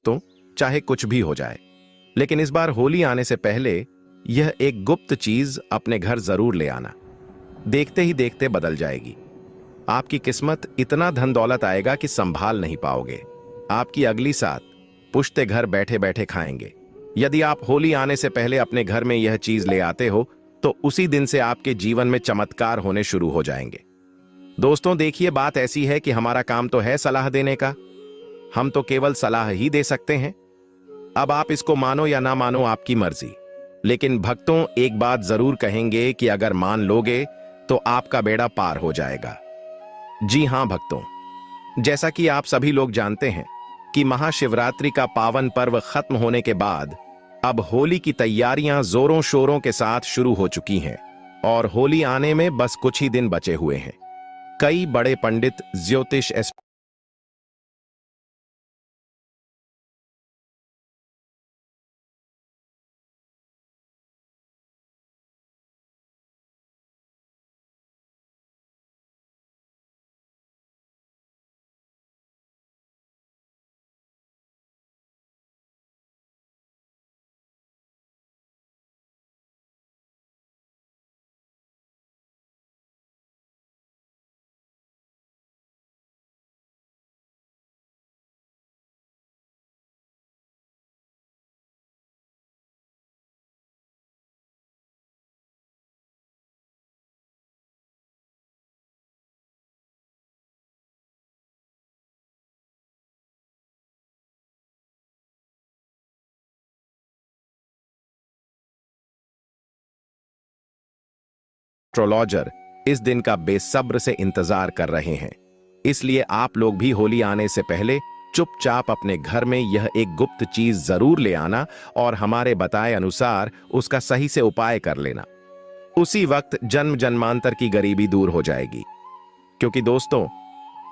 तो चाहे कुछ भी हो जाए, लेकिन इस बार होली आने से पहले यह एक गुप्त चीज अपने घर जरूर ले आना। देखते ही देखते बदल जाएगी। आपकी किस्मत इतना धन दौलत आएगा कि संभाल नहीं पाओगे। आपकी अगली साथ पुश्ते घर बैठे बैठे खाएंगे। यदि आप होली आने से पहले अपने घर में यह चीज ले आते हो तो उसी दिन से आपके जीवन में चमत्कार होने शुरू हो जाएंगे। दोस्तों देखिए, बात ऐसी है कि हमारा काम तो है सलाह देने का, हम तो केवल सलाह ही दे सकते हैं। अब आप इसको मानो या ना मानो, आपकी मर्जी। लेकिन भक्तों एक बात जरूर कहेंगे कि अगर मान लोगे तो आपका बेड़ा पार हो जाएगा। जी हां भक्तों, जैसा कि आप सभी लोग जानते हैं कि महाशिवरात्रि का पावन पर्व खत्म होने के बाद अब होली की तैयारियां जोरों शोरों के साथ शुरू हो चुकी हैं और होली आने में बस कुछ ही दिन बचे हुए हैं। कई बड़े पंडित, ज्योतिष एस्ट्रोलॉजर इस दिन का बेसब्र से इंतजार कर रहे हैं। इसलिए आप लोग भी होली आने से पहले चुपचाप अपने घर में यह एक गुप्त चीज जरूर ले आना और हमारे बताए अनुसार उसका सही से उपाय कर लेना। उसी वक्त जन्म जन्मांतर की गरीबी दूर हो जाएगी। क्योंकि दोस्तों,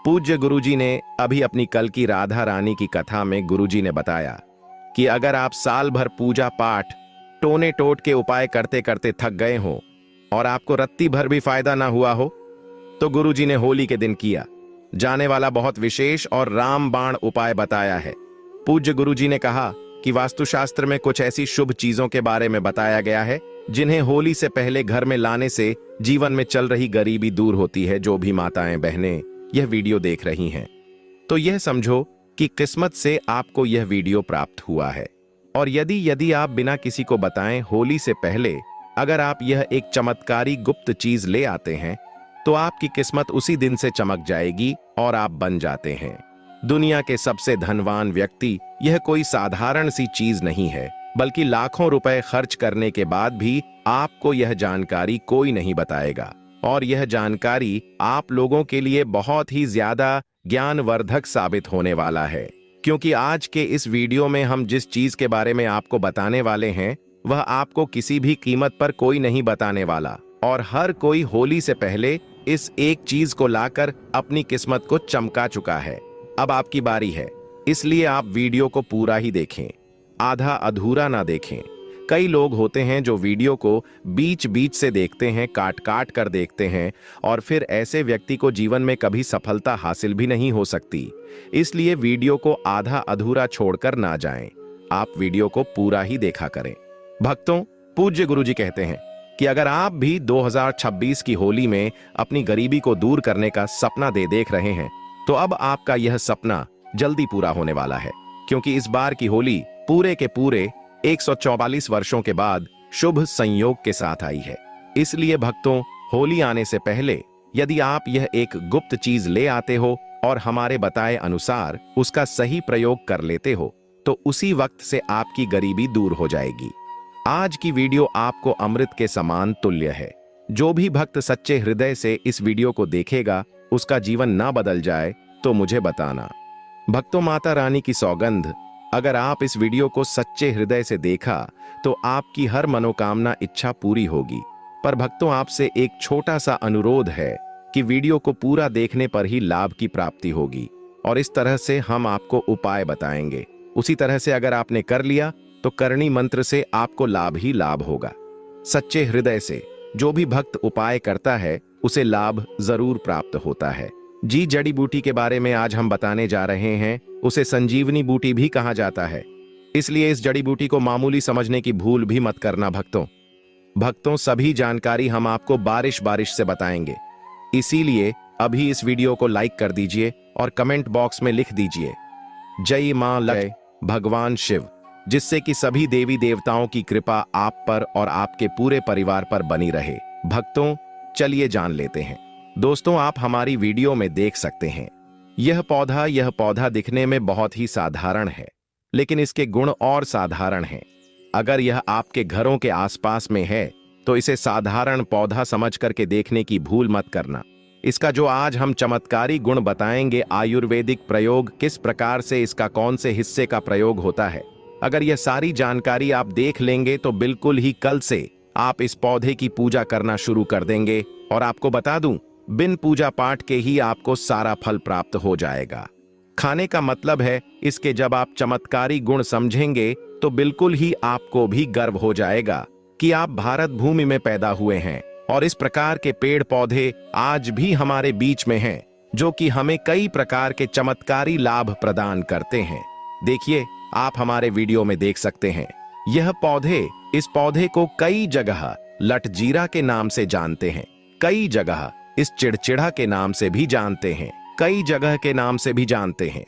पूज्य गुरुजी ने अभी अपनी कल की राधा रानी की कथा में गुरुजी ने बताया कि अगर आप साल भर पूजा पाठ टोने टोट के उपाय करते करते थक गए हो और आपको रत्ती भर भी फायदा ना हुआ हो, तो गुरुजी ने होली के दिन किया जाने वाला बहुत विशेष और रामबाण उपाय बताया है। पूज्य गुरुजी ने कहा कि वास्तुशास्त्र में कुछ ऐसी शुभ चीजों के बारे में बताया गया है जिन्हें होली से पहले घर में लाने से जीवन में चल रही गरीबी दूर होती है। जो भी माताएं बहनें यह वीडियो देख रही हैं, तो यह समझो कि किस्मत से आपको यह वीडियो प्राप्त हुआ है। और यदि आप बिना किसी को बताएं होली से पहले अगर आप यह एक चमत्कारी गुप्त चीज ले आते हैं तो आपकी किस्मत उसी दिन से चमक जाएगी और आप बन जाते हैं दुनिया के सबसे धनवान व्यक्ति। यह कोई साधारण सी चीज नहीं है, बल्कि लाखों रुपए खर्च करने के बाद भी आपको यह जानकारी कोई नहीं बताएगा। और यह जानकारी आप लोगों के लिए बहुत ही ज्यादा ज्ञानवर्धक साबित होने वाला है। क्योंकि आज के इस वीडियो में हम जिस चीज के बारे में आपको बताने वाले हैं वह आपको किसी भी कीमत पर कोई नहीं बताने वाला। और हर कोई होली से पहले इस एक चीज को लाकर अपनी किस्मत को चमका चुका है। अब आपकी बारी है, इसलिए आप वीडियो को पूरा ही देखें, आधा अधूरा ना देखें। कई लोग होते हैं जो वीडियो को बीच बीच से देखते हैं, काट काट कर देखते हैं, और फिर ऐसे व्यक्ति को जीवन में कभी सफलता हासिल भी नहीं हो सकती। इसलिए वीडियो को आधा अधूरा छोड़कर ना जाएं, आप वीडियो को पूरा ही देखा करें। भक्तों, पूज्य गुरुजी कहते हैं कि अगर आप भी 2026 की होली में अपनी गरीबी को दूर करने का सपना देख रहे हैं तो अब आपका यह सपना जल्दी पूरा होने वाला है। क्योंकि इस बार की होली पूरे के पूरे 144 वर्षों के बाद शुभ संयोग के साथ आई है। इसलिए भक्तों, होली आने से पहले यदि आप यह एक गुप्त चीज ले आते हो और हमारे बताए अनुसार उसका सही प्रयोग कर लेते हो तो उसी वक्त से आपकी गरीबी दूर हो जाएगी। आज की वीडियो आपको अमृत के समान तुल्य है। जो भी भक्त सच्चे हृदय से इस वीडियो को देखेगा उसका जीवन ना बदल जाए तो मुझे बताना। भक्तों, माता रानी की सौगंध, अगर आप इस वीडियो को सच्चे हृदय से देखा तो आपकी हर मनोकामना इच्छा पूरी होगी। पर भक्तों, आपसे एक छोटा सा अनुरोध है कि वीडियो को पूरा देखने पर ही लाभ की प्राप्ति होगी और इस तरह से हम आपको उपाय बताएंगे। उसी तरह से अगर आपने कर लिया तो करणी मंत्र से आपको लाभ ही लाभ होगा। सच्चे हृदय से जो भी भक्त उपाय करता है उसे लाभ जरूर प्राप्त होता है। जी जड़ी बूटी के बारे में आज हम बताने जा रहे हैं। उसे संजीवनी बूटी भी कहा जाता है, इसलिए इस जड़ी बूटी को मामूली समझने की भूल भी मत करना भक्तों सभी जानकारी हम आपको बारिश बारिश से बताएंगे। इसीलिए अभी इस वीडियो को लाइक कर दीजिए और कमेंट बॉक्स में लिख दीजिए जय मां लय भगवान शिव, जिससे कि सभी देवी देवताओं की कृपा आप पर और आपके पूरे परिवार पर बनी रहे। भक्तों चलिए जान लेते हैं। दोस्तों आप हमारी वीडियो में देख सकते हैं यह पौधा दिखने में बहुत ही साधारण है, लेकिन इसके गुण और साधारण हैं। अगर यह आपके घरों के आसपास में है तो इसे साधारण पौधा समझ करके देखने की भूल मत करना। इसका जो आज हम चमत्कारी गुण बताएंगे, आयुर्वेदिक प्रयोग किस प्रकार से, इसका कौन से हिस्से का प्रयोग होता है, अगर यह सारी जानकारी आप देख लेंगे तो बिल्कुल ही कल से आप इस पौधे की पूजा करना शुरू कर देंगे। और आपको बता दूं, बिन पूजा पाठ के ही आपको सारा फल प्राप्त हो जाएगा। खाने का मतलब है इसके जब आप चमत्कारी गुण समझेंगे तो बिल्कुल ही आपको भी गर्व हो जाएगा कि आप भारत भूमि में पैदा हुए हैं और इस प्रकार के पेड़ पौधे आज भी हमारे बीच में हैं, जो कि हमें कई प्रकार के चमत्कारी लाभ प्रदान करते हैं। देखिए आप हमारे वीडियो में देख सकते हैं इस पौधे को कई जगह लटजीरा के नाम से जानते हैं, कई जगह इस चिड़चिड़ा के नाम से भी जानते हैं, कई जगह के नाम से भी जानते हैं।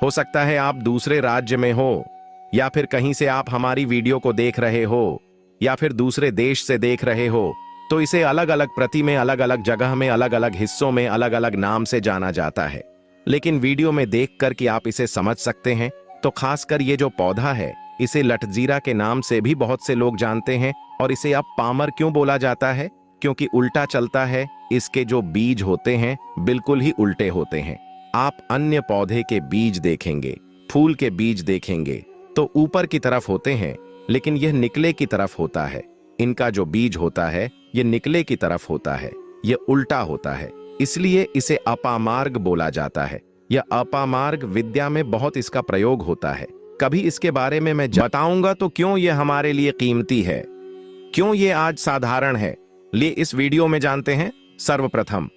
हो सकता है आप दूसरे राज्य में हो या फिर कहीं से आप हमारी वीडियो को देख रहे हो या फिर दूसरे देश से देख रहे हो, तो इसे अलग अलग प्रति में, अलग अलग जगह में, अलग अलग हिस्सों में अलग अलग नाम से जाना जाता है। लेकिन वीडियो में देखकर कि आप इसे समझ सकते हैं, तो खासकर ये जो पौधा है इसे लटजीरा के नाम से भी बहुत से लोग जानते हैं। और इसे अब पामर क्यों बोला जाता है? क्योंकि उल्टा चलता है। इसके जो बीज होते हैं बिल्कुल ही उल्टे होते हैं। आप अन्य पौधे के बीज देखेंगे, फूल के बीज देखेंगे तो ऊपर की तरफ होते हैं, लेकिन यह निकले की तरफ होता है। इनका जो बीज होता है यह निकले की तरफ होता है, यह उल्टा होता है, इसलिए इसे अपामार्ग बोला जाता है। यह अपामार्ग विद्या में बहुत इसका प्रयोग होता है। कभी इसके बारे में मैं बताऊंगा तो क्यों यह हमारे लिए कीमती है, क्यों यह आज साधारण है, लिए इस वीडियो में जानते हैं। सर्वप्रथम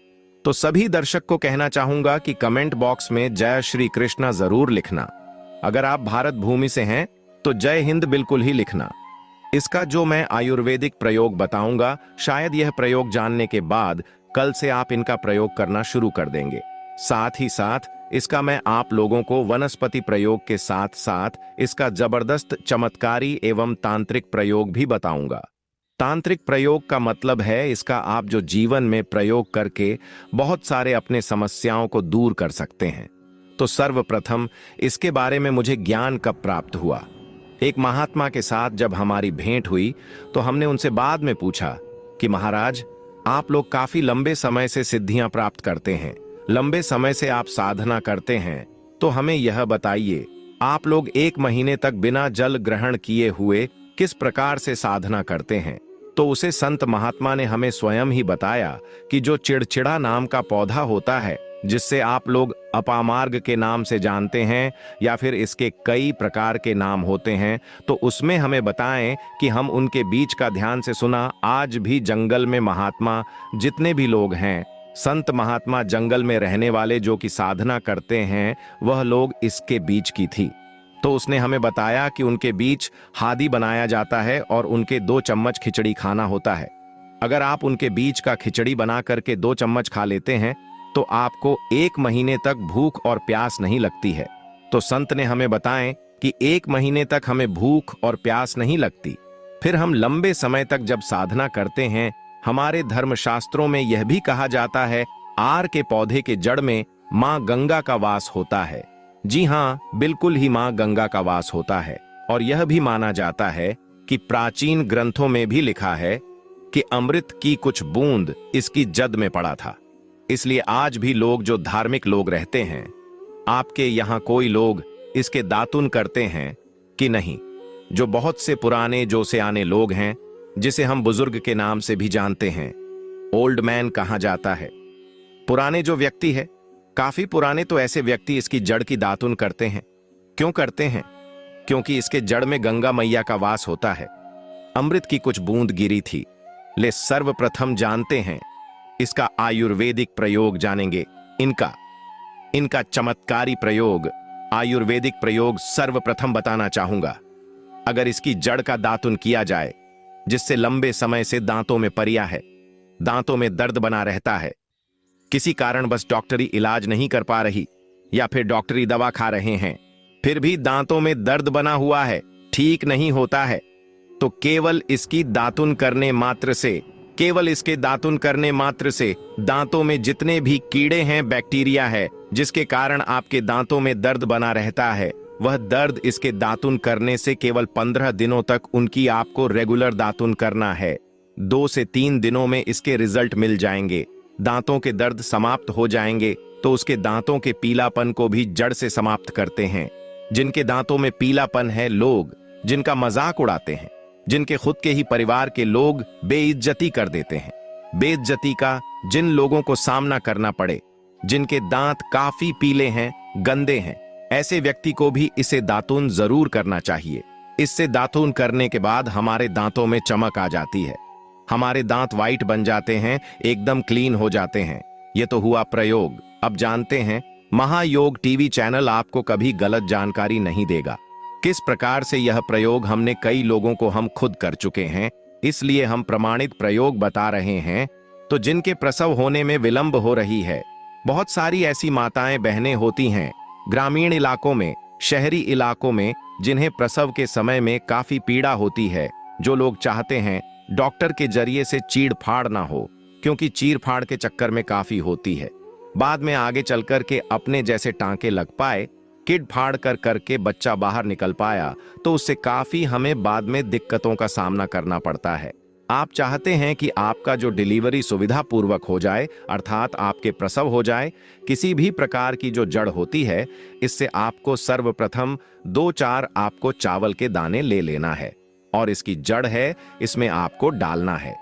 तो सभी दर्शक को कहना चाहूंगा कि कमेंट बॉक्स में जय श्री कृष्णा जरूर लिखना। अगर आप भारत भूमि से हैं तो जय हिंद बिल्कुल ही लिखना। इसका जो मैं आयुर्वेदिक प्रयोग बताऊंगा, शायद यह प्रयोग जानने के बाद कल से आप इनका प्रयोग करना शुरू कर देंगे। साथ ही साथ इसका मैं आप लोगों को वनस्पति प्रयोग के साथ साथ इसका जबरदस्त चमत्कारी एवं तांत्रिक प्रयोग भी बताऊंगा। तांत्रिक प्रयोग का मतलब है इसका आप जो जीवन में प्रयोग करके बहुत सारे अपने समस्याओं को दूर कर सकते हैं। तो सर्वप्रथम इसके बारे में मुझे ज्ञान कब प्राप्त हुआ? एक महात्मा के साथ जब हमारी भेंट हुई तो हमने उनसे बाद में पूछा कि महाराज, आप लोग काफी लंबे समय से सिद्धियां प्राप्त करते हैं, लंबे समय से आप साधना करते हैं, तो हमें यह बताइए आप लोग 1 महीने तक बिना जल ग्रहण किए हुए किस प्रकार से साधना करते हैं? तो उसे संत महात्मा ने हमें स्वयं ही बताया कि जो चिड़चिड़ा नाम का पौधा होता है, जिससे आप लोग अपामार्ग के नाम से जानते हैं या फिर इसके कई प्रकार के नाम होते हैं, तो उसमें हमें बताएं कि हम उनके बीज का ध्यान से सुना। आज भी जंगल में महात्मा जितने भी लोग हैं, संत महात्मा जंगल में रहने वाले जो कि साधना करते हैं, वह लोग इसके बीज की थी। तो उसने हमें बताया कि उनके बीच हादी बनाया जाता है और उनके 2 चम्मच खिचड़ी खाना होता है। अगर आप उनके बीज का खिचड़ी बना करके 2 चम्मच खा लेते हैं तो आपको 1 महीने तक भूख और प्यास नहीं लगती है। तो संत ने हमें बताएं कि 1 महीने तक हमें भूख और प्यास नहीं लगती। फिर हम लंबे समय तक जब साधना करते हैं, हमारे धर्मशास्त्रों में यह भी कहा जाता है, आर के पौधे के जड़ में मां गंगा का वास होता है। जी हाँ, बिल्कुल ही मां गंगा का वास होता है। और यह भी माना जाता है कि प्राचीन ग्रंथों में भी लिखा है कि अमृत की कुछ बूंद इसकी जद में पड़ा था। इसलिए आज भी लोग जो धार्मिक लोग रहते हैं, आपके यहाँ कोई लोग इसके दातुन करते हैं कि नहीं? जो बहुत से पुराने जो से आने लोग हैं, जिसे हम बुजुर्ग के नाम से भी जानते हैं, ओल्ड मैन कहा जाता है। पुराने जो व्यक्ति है, काफी पुराने, तो ऐसे व्यक्ति इसकी जड़ की दातुन करते हैं। क्यों करते हैं? क्योंकि इसके जड़ में गंगा मैया का वास होता है। अमृत की कुछ बूंद गिरी थी। ले सर्वप्रथम जानते हैं इसका आयुर्वेदिक प्रयोग जानेंगे। इनका इनका चमत्कारी प्रयोग, आयुर्वेदिक प्रयोग सर्वप्रथम बताना चाहूंगा। अगर इसकी जड़ का दातुन किया जाए, जिससे लंबे समय से दांतों में परिया है, दांतों में दर्द बना रहता है, किसी कारण बस डॉक्टरी इलाज नहीं कर पा रही या फिर डॉक्टरी दवा खा रहे हैं, फिर भी दांतों में दर्द बना हुआ है, ठीक नहीं होता है, तो केवल इसके दातुन करने मात्र से दांतों में जितने भी कीड़े हैं, बैक्टीरिया है, जिसके कारण आपके दांतों में दर्द बना रहता है, वह दर्द इसके दातुन करने से केवल 15 दिनों तक उनकी आपको रेगुलर दातुन करना है। 2 से 3 दिनों में इसके रिजल्ट मिल जाएंगे, दांतों के दर्द समाप्त हो जाएंगे, तो उसके दांतों के पीलापन को भी जड़ से समाप्त करते हैं। जिनके दांतों में पीलापन है, लोग जिनका मजाक उड़ाते हैं, जिनके खुद के ही परिवार के लोग बेइज्जती कर देते हैं, बेइज्जती का जिन लोगों को सामना करना पड़े, जिनके दांत काफी पीले हैं, गंदे हैं, ऐसे व्यक्ति को भी इसे दातुन जरूर करना चाहिए। इससे दातुन करने के बाद हमारे दांतों में चमक आ जाती है, हमारे दांत वाइट बन जाते हैं, एकदम क्लीन हो जाते हैं। यह तो हुआ प्रयोग। अब जानते हैं, महायोग टीवी चैनल आपको कभी गलत जानकारी नहीं देगा। किस प्रकार से यह प्रयोग हमने कई लोगों को हम खुद कर चुके हैं, इसलिए हम प्रमाणित प्रयोग बता रहे हैं। तो जिनके प्रसव होने में विलंब हो रही है, बहुत सारी ऐसी माताएं बहनें होती हैं ग्रामीण इलाकों में, शहरी इलाकों में, जिन्हें प्रसव के समय में काफी पीड़ा होती है, जो लोग चाहते हैं डॉक्टर के जरिए से चीड़ फाड़ ना हो, क्योंकि चीड़ फाड़ के चक्कर में काफी होती है, बाद में आगे चलकर के अपने जैसे टांके लग पाए, किड फाड़ कर करके बच्चा बाहर निकल पाया, तो उससे काफी हमें बाद में दिक्कतों का सामना करना पड़ता है। आप चाहते हैं कि आपका जो डिलीवरी सुविधा पूर्वक हो जाए, अर्थात आपके प्रसव हो जाए। किसी भी प्रकार की जो जड़ होती है, इससे आपको सर्वप्रथम 2-4 आपको चावल के दाने ले लेना है, और इसकी जड़ है, इसमें आपको डालना है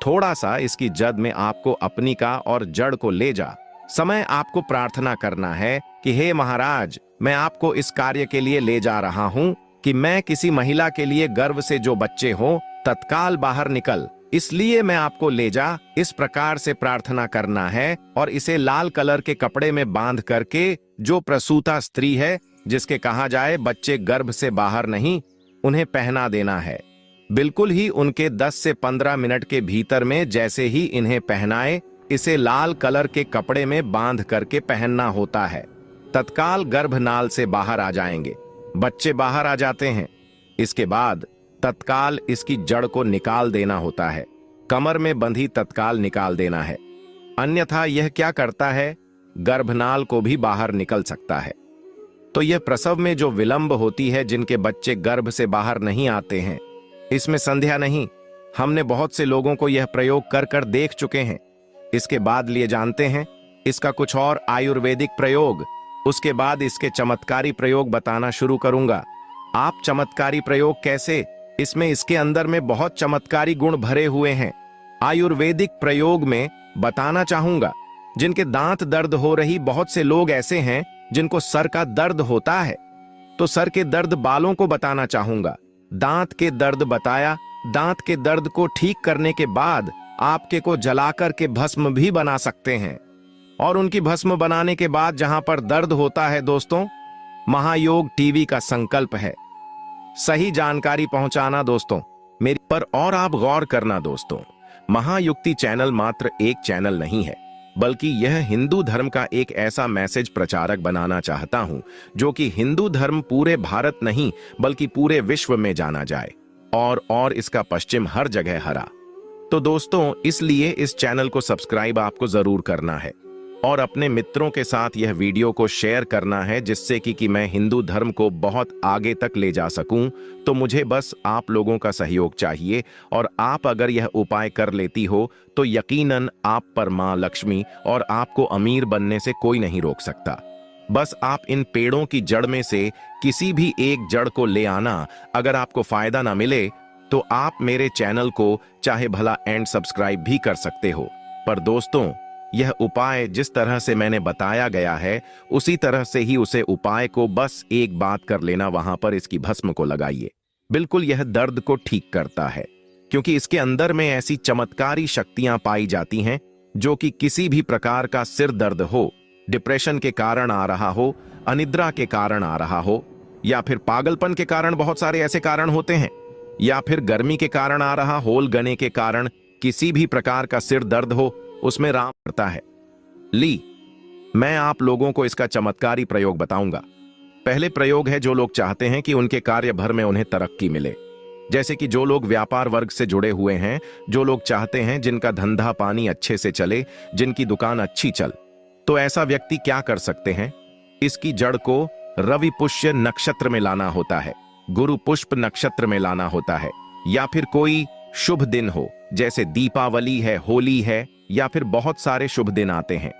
थोड़ा सा। इसकी जड़ में आपको अपनी का और जड़ को ले जा समय आपको प्रार्थना करना है कि हे महाराज, मैं आपको इस कार्य के लिए ले जा रहा हूं कि मैं किसी महिला के लिए गर्भ से जो बच्चे हों तत्काल बाहर निकल, इसलिए मैं आपको ले जा। इस प्रकार से प्रार्थना करना है, और इसे लाल कलर के कपड़े में बांध करके जो प्रसूता स्त्री है, जिसके कहा जाए बच्चे गर्भ से बाहर नहीं, उन्हें पहना देना है। बिल्कुल ही उनके 10 से 15 मिनट के भीतर में जैसे ही इन्हें पहनाए, इसे लाल कलर के कपड़े में बांध करके पहनना होता है। तत्काल गर्भनाल से बाहर आ जाएंगे, बच्चे बाहर आ जाते हैं। इसके बाद तत्काल इसकी जड़ को निकाल देना होता है, कमर में बंधी तत्काल निकाल देना है, अन्यथा यह क्या करता है, गर्भनाल को भी बाहर निकल सकता है। तो यह प्रसव में जो विलंब होती है, जिनके बच्चे गर्भ से बाहर नहीं आते हैं, इसमें संदेह नहीं, हमने बहुत से लोगों को यह प्रयोग कर कर देख चुके हैं। इसके बाद लिए जानते हैं इसका कुछ और आयुर्वेदिक प्रयोग, उसके बाद इसके चमत्कारी प्रयोग बताना शुरू करूंगा। आप चमत्कारी प्रयोग कैसे, इसमें इसके अंदर में बहुत चमत्कारी गुण भरे हुए हैं। आयुर्वेदिक प्रयोग में बताना चाहूंगा, जिनके दांत दर्द हो रही, बहुत से लोग ऐसे हैं जिनको सर का दर्द होता है, तो सर के दर्द बालों को बताना चाहूंगा। दांत के दर्द बताया, दांत के दर्द को ठीक करने के बाद आपके को जलाकर के भस्म भी बना सकते हैं, और उनकी भस्म बनाने के बाद जहां पर दर्द होता है, दोस्तों, महायोग टीवी का संकल्प है सही जानकारी पहुंचाना दोस्तों मेरी पर। और आप गौर करना दोस्तों, महायुक्ति चैनल मात्र एक चैनल नहीं है, बल्कि यह हिंदू धर्म का एक ऐसा मैसेज प्रचारक बनाना चाहता हूं, जो कि हिंदू धर्म पूरे भारत नहीं बल्कि पूरे विश्व में जाना जाए, और इसका पश्चिम हर जगह हरा। तो दोस्तों, इसलिए इस चैनल को सब्सक्राइब आपको जरूर करना है, और अपने मित्रों के साथ यह वीडियो को शेयर करना है, जिससे कि मैं हिंदू धर्म को बहुत आगे तक ले जा सकूं। तो मुझे बस आप लोगों का सहयोग चाहिए, और आप अगर यह उपाय कर लेती हो तो यकीनन आप पर मां लक्ष्मी और आपको अमीर बनने से कोई नहीं रोक सकता। बस आप इन पेड़ों की जड़ में से किसी भी एक जड़ को ले आना। अगर आपको फायदा ना मिले तो आप मेरे चैनल को चाहे भला एंड सब्सक्राइब भी कर सकते हो, पर दोस्तों, यह उपाय जिस तरह से मैंने बताया गया है, उसी तरह से ही उसे उपाय को बस एक बात कर लेना, वहां पर इसकी भस्म को लगाइए। बिल्कुल यह दर्द को ठीक करता है, क्योंकि इसके अंदर में ऐसी चमत्कारी शक्तियां पाई जाती हैं, जो कि किसी भी प्रकार का सिर दर्द हो, डिप्रेशन के कारण आ रहा हो, अनिद्रा के कारण आ रहा हो, या फिर पागलपन के कारण, बहुत सारे ऐसे कारण होते हैं, या फिर गर्मी के कारण आ रहा, होल गने के कारण, किसी भी प्रकार का सिर दर्द हो, उसमें राम करता है। ली, मैं आप लोगों को इसका चमत्कारी प्रयोग बताऊंगा। पहले प्रयोग है जो लोग चाहते हैं कि उनके कार्य भर में उन्हें तरक्की मिले, जैसे कि जो लोग व्यापार वर्ग से जुड़े हुए हैं, जो लोग चाहते हैं जिनका धंधा पानी अच्छे से चले, जिनकी दुकान अच्छी चल, तो ऐसा व्यक्ति क्या कर सकते हैं? इसकी जड़ को रवि पुष्य नक्षत्र में लाना होता है, गुरु पुष्प नक्षत्र में लाना होता है, या फिर कोई शुभ दिन हो, जैसे दीपावली है, होली है, या फिर बहुत सारे शुभ दिन आते हैं।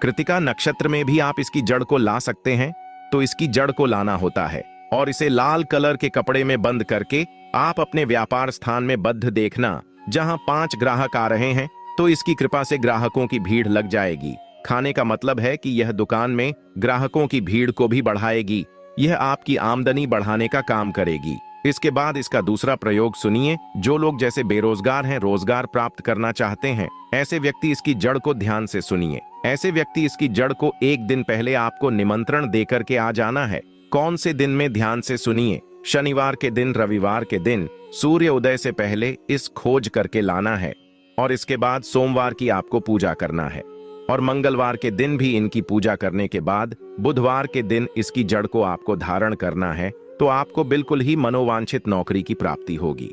कृतिका नक्षत्र में भी आप इसकी जड़ को ला सकते हैं। तो इसकी जड़ को लाना होता है और इसे लाल कलर के कपड़े में बंद करके आप अपने व्यापार स्थान में बद्ध देखना, जहां 5 ग्राहक आ रहे हैं तो इसकी कृपा से ग्राहकों की भीड़ लग जाएगी। खाने का मतलब है कि यह दुकान में ग्राहकों की भीड़ को भी बढ़ाएगी, यह आपकी आमदनी बढ़ाने का काम करेगी। इसके बाद इसका दूसरा प्रयोग सुनिए। जो लोग जैसे बेरोजगार हैं, रोजगार प्राप्त करना चाहते हैं, ऐसे व्यक्ति इसकी जड़ को ध्यान से सुनिए। ऐसे व्यक्ति इसकी जड़ को एक दिन पहले आपको निमंत्रण देकर के आ जाना है। कौन से दिन में, ध्यान से सुनिए। शनिवार के दिन, रविवार के दिन सूर्य उदय से पहले इस खोज करके लाना है, और इसके बाद सोमवार की आपको पूजा करना है, और मंगलवार के दिन भी इनकी पूजा करने के बाद बुधवार के दिन इसकी जड़ को आपको धारण करना है। तो आपको बिल्कुल ही मनोवांछित नौकरी की प्राप्ति होगी।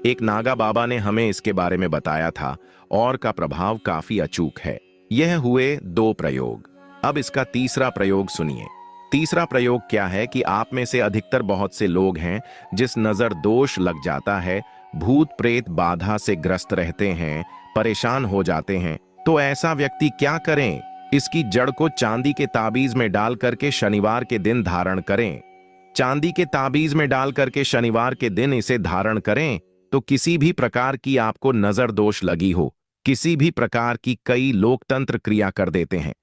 एक नागा बाबा ने हमें इसके बारे में बताया था और का प्रभाव काफी अचूक है। यह हुए 2 प्रयोग। अब इसका तीसरा प्रयोग सुनिए। तीसरा प्रयोग क्या है कि आप में से अधिकतर बहुत से लोग हैं जिस नजर दोष लग जाता है, भूत प्रेत बाधा से ग्रस्त रहते हैं, परेशान हो जाते हैं। तो ऐसा व्यक्ति क्या करें? इसकी जड़ को चांदी के ताबीज में डाल करके शनिवार के दिन धारण करें। चांदी के ताबीज में डाल करके शनिवार के दिन इसे धारण करें तो किसी भी प्रकार की आपको नजर दोष लगी हो, किसी भी प्रकार की, कई लोकतंत्र क्रिया कर देते हैं,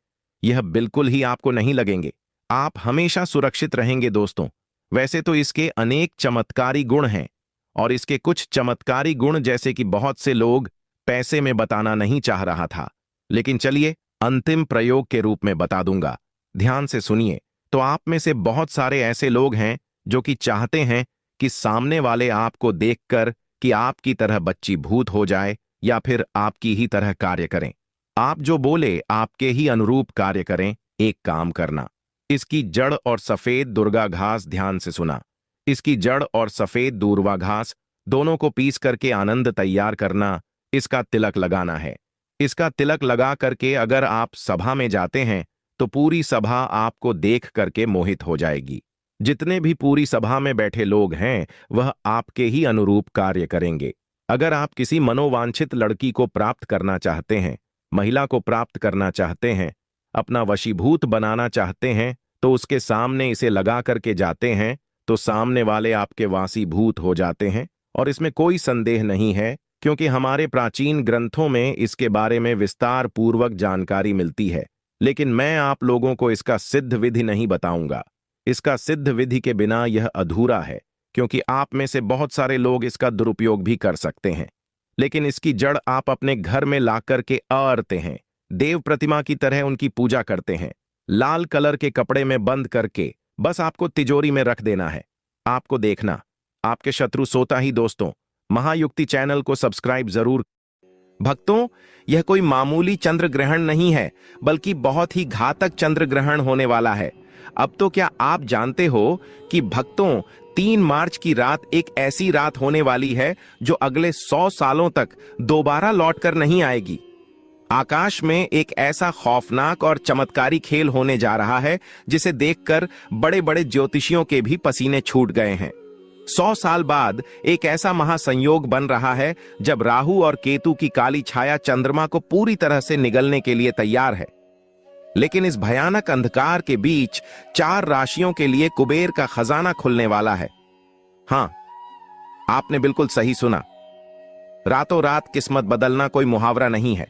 यह बिल्कुल ही आपको नहीं लगेंगे। आप हमेशा सुरक्षित रहेंगे दोस्तों। वैसे तो इसके अनेक चमत्कारी गुण हैं, और इसके कुछ चमत्कारी गुण जैसे कि बहुत से लोग पैसे में बताना नहीं चाह रहा था, लेकिन चलिए अंतिम प्रयोग के रूप में बता दूंगा। ध्यान से सुनिए। तो आप में से बहुत सारे ऐसे लोग हैं जो कि चाहते हैं कि सामने वाले आपको देखकर कि आपकी तरह बच्ची भूत हो जाए या फिर आपकी ही तरह कार्य करें। आप जो बोले आपके ही अनुरूप कार्य करें। एक काम करना, इसकी जड़ और सफेद दुर्गा घास, ध्यान से सुना, इसकी जड़ और सफेद दूर्वा घास दोनों को पीस करके आनंद तैयार करना, इसका तिलक लगाना है। इसका तिलक लगा करके अगर आप सभा में जाते हैं तो पूरी सभा आपको देख करके मोहित हो जाएगी। जितने भी पूरी सभा में बैठे लोग हैं वह आपके ही अनुरूप कार्य करेंगे। अगर आप किसी मनोवांछित लड़की को प्राप्त करना चाहते हैं, महिला को प्राप्त करना चाहते हैं, अपना वशीभूत बनाना चाहते हैं, तो उसके सामने इसे लगा करके जाते हैं तो सामने वाले आपके वासीभूत हो जाते हैं। और इसमें कोई संदेह नहीं है, क्योंकि हमारे प्राचीन ग्रंथों में इसके बारे में विस्तार पूर्वक जानकारी मिलती है। लेकिन मैं आप लोगों को इसका सिद्ध विधि नहीं बताऊंगा। इसका सिद्ध विधि के बिना यह अधूरा है, क्योंकि आप में से बहुत सारे लोग इसका दुरुपयोग भी कर सकते हैं। लेकिन इसकी जड़ आप अपने घर में लाकर के आरते हैं, देव प्रतिमा की तरह उनकी पूजा करते हैं, लाल कलर के कपड़े में बंद करके बस आपको तिजोरी में रख देना है। आपको देखना आपके शत्रु सोता ही। दोस्तों, महायुक्ति चैनल को सब्सक्राइब जरूर। भक्तों, यह कोई मामूली चंद्र ग्रहण नहीं है, बल्कि बहुत ही घातक चंद्र ग्रहण होने वाला है। अब तो क्या आप जानते हो कि भक्तों, 3 मार्च की रात एक ऐसी रात होने वाली है जो अगले 100 सालों तक दोबारा लौटकर नहीं आएगी। आकाश में एक ऐसा खौफनाक और चमत्कारी खेल होने जा रहा है जिसे देखकर बड़े बड़े ज्योतिषियों के भी पसीने छूट गए हैं। 100 साल बाद एक ऐसा महासंयोग बन रहा है जब राहु और केतु की काली छाया चंद्रमा को पूरी तरह से निगलने के लिए तैयार है। लेकिन इस भयानक अंधकार के बीच 4 राशियों के लिए कुबेर का खजाना खुलने वाला है। हां, आपने बिल्कुल सही सुना। रातों रात किस्मत बदलना कोई मुहावरा नहीं है,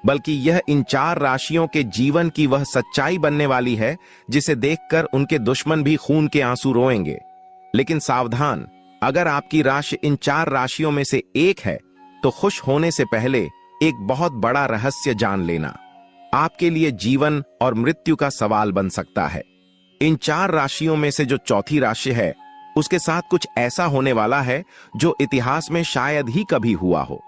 बल्कि यह इन 4 राशियों के जीवन की वह सच्चाई बनने वाली है जिसे देखकर उनके दुश्मन भी खून के आंसू रोएंगे। लेकिन सावधान, अगर आपकी राशि इन 4 राशियों में से एक है तो खुश होने से पहले एक बहुत बड़ा रहस्य जान लेना। आपके लिए जीवन और मृत्यु का सवाल बन सकता है। इन 4 राशियों में से जो चौथी राशि है, उसके साथ कुछ ऐसा होने वाला है जो इतिहास में शायद ही कभी हुआ हो।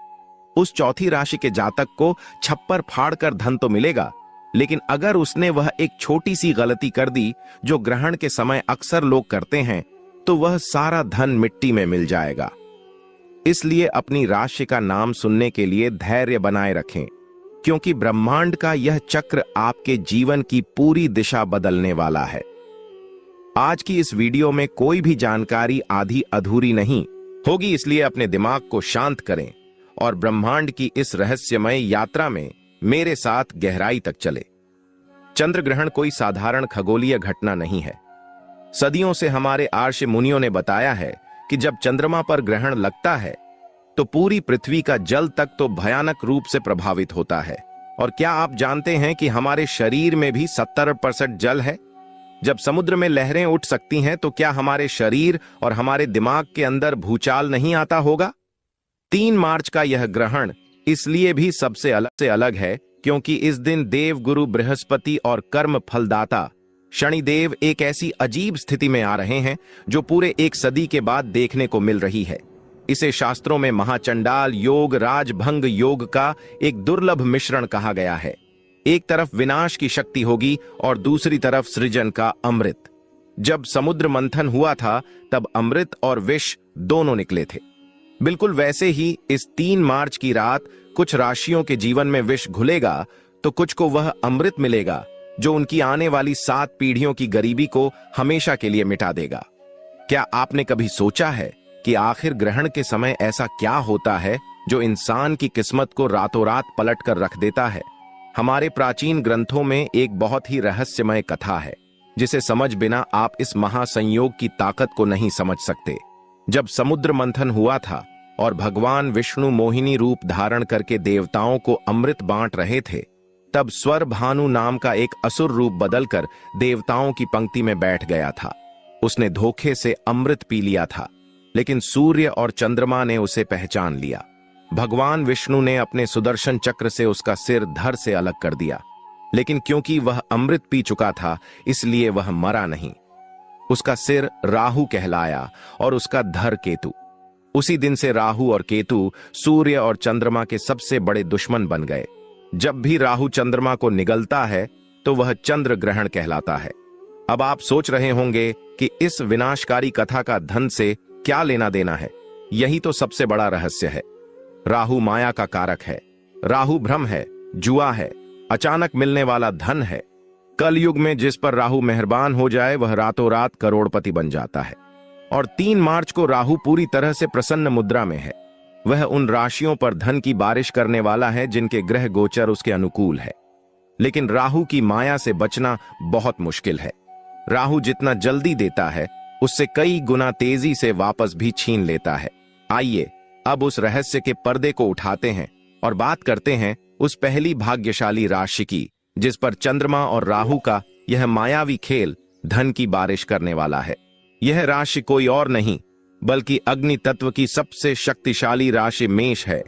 उस चौथी राशि के जातक को छप्पर फाड़कर धन तो मिलेगा, लेकिन अगर उसने वह एक छोटी सी गलती कर दी जो ग्रहण के समय अक्सर लोग करते हैं, तो वह सारा धन मिट्टी में मिल जाएगा। इसलिए अपनी राशि का नाम सुनने के लिए धैर्य बनाए रखें, क्योंकि ब्रह्मांड का यह चक्र आपके जीवन की पूरी दिशा बदलने वाला है। आज की इस वीडियो में कोई भी जानकारी आधी अधूरी नहीं होगी, इसलिए अपने दिमाग को शांत करें और ब्रह्मांड की इस रहस्यमय यात्रा में मेरे साथ गहराई तक चले। चंद्र ग्रहण कोई साधारण खगोलीय घटना नहीं है। सदियों से हमारे आर्ष मुनियों ने बताया है कि जब चंद्रमा पर ग्रहण लगता है तो पूरी पृथ्वी का जल तक तो भयानक रूप से प्रभावित होता है। और क्या आप जानते हैं कि हमारे शरीर में भी 70% जल है? जब समुद्र में लहरें उठ सकती हैं, तो क्या हमारे शरीर और हमारे दिमाग के अंदर भूचाल नहीं आता होगा? 3 मार्च का यह ग्रहण इसलिए भी सबसे अलग है क्योंकि इस दिन देवगुरु बृहस्पति और कर्म फलदाता शनिदेव एक ऐसी अजीब स्थिति में आ रहे हैं जो पूरे 1 सदी के बाद देखने को मिल रही है। इसे शास्त्रों में महाचंडाल योग, राजभंग योग का एक दुर्लभ मिश्रण कहा गया है। एक तरफ विनाश की शक्ति होगी और दूसरी तरफ सृजन का अमृत। जब समुद्र मंथन हुआ था तब अमृत और विष दोनों निकले थे। बिल्कुल वैसे ही इस 3 मार्च की रात कुछ राशियों के जीवन में विष घुलेगा तो कुछ को वह अमृत मिलेगा जो उनकी आने वाली 7 पीढ़ियों की गरीबी को हमेशा के लिए मिटा देगा। क्या आपने कभी सोचा है कि आखिर ग्रहण के समय ऐसा क्या होता है जो इंसान की किस्मत को रातों रात पलट कर रख देता है? हमारे प्राचीन ग्रंथों में एक बहुत ही रहस्यमय कथा है जिसे समझ बिना आप इस महासंयोग की ताकत को नहीं समझ सकते। जब समुद्र मंथन हुआ था और भगवान विष्णु मोहिनी रूप धारण करके देवताओं को अमृत बांट रहे थे, तब स्वर भानु नाम का एक असुर रूप बदलकर देवताओं की पंक्ति में बैठ गया था। उसने धोखे से अमृत पी लिया था, लेकिन सूर्य और चंद्रमा ने उसे पहचान लिया। भगवान विष्णु ने अपने सुदर्शन चक्र से उसका सिर धड़ से अलग कर दिया, लेकिन क्योंकि वह अमृत पी चुका था इसलिए वह मरा नहीं। उसका सिर राहु कहलाया और उसका धड़ केतु। उसी दिन से राहु और केतु सूर्य और चंद्रमा के सबसे बड़े दुश्मन बन गए। जब भी राहु चंद्रमा को निगलता है तो वह चंद्र ग्रहण कहलाता है। अब आप सोच रहे होंगे कि इस विनाशकारी कथा का धन से क्या लेना देना है। यही तो सबसे बड़ा रहस्य है। राहु माया का कारक है। राहु भ्रम है, जुआ है, अचानक मिलने वाला धन है। कलयुग में जिस पर राहु मेहरबान हो जाए वह रातों रात करोड़पति बन जाता है। और 3 मार्च को राहु पूरी तरह से प्रसन्न मुद्रा में है। वह उन राशियों पर धन की बारिश करने वाला है जिनके ग्रह गोचर उसके अनुकूल है। लेकिन राहु की माया से बचना बहुत मुश्किल है। राहु जितना जल्दी देता है उससे कई गुना तेजी से वापस भी छीन लेता है। आइए अब उस रहस्य के पर्दे को उठाते हैं और बात करते हैं उस पहली भाग्यशाली राशि की जिस पर चंद्रमा और राहु का यह मायावी खेल धन की बारिश करने वाला है। यह राशि कोई और नहीं बल्कि अग्नि तत्व की सबसे शक्तिशाली राशि मेष है।